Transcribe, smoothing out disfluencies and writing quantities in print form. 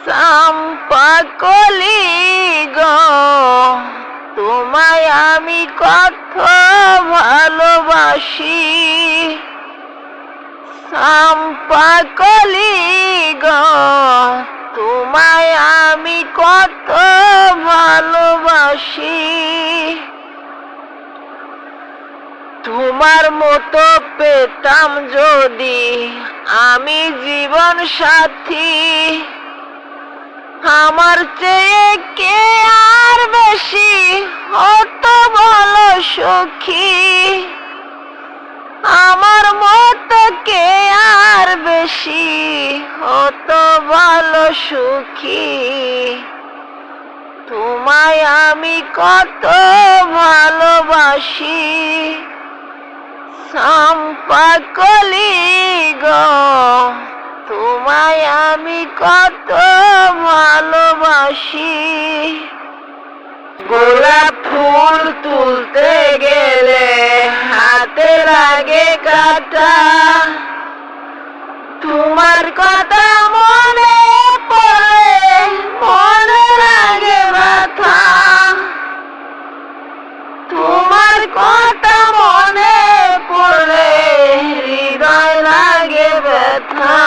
চম্পা কলি গো, তোমায় আমি কত ভালোবাসি। চম্পা কলি গো, তোমায় আমি কত ভালোবাসি। তোমার মতো পেতাম যদি আমি জীবন সাথী, আমার চেয়ে কে আর বেশি হতো বলো সখী। আমার মতো কে আর বেশি হতো বলো সুখী। তোমায় আমি কত ভালোবাসি। চম্পা কলি গো, তোমায় আমি কত ভালোবাসি। গোলাপ ফুল তুলতে গেলে হাতে লাগে কাঁটা, তোমার কথা মনে পড়ে মনে লাগে ব্যথা। তোমার কথা মনে পড়ে হৃদয় লাগে ব্যথা।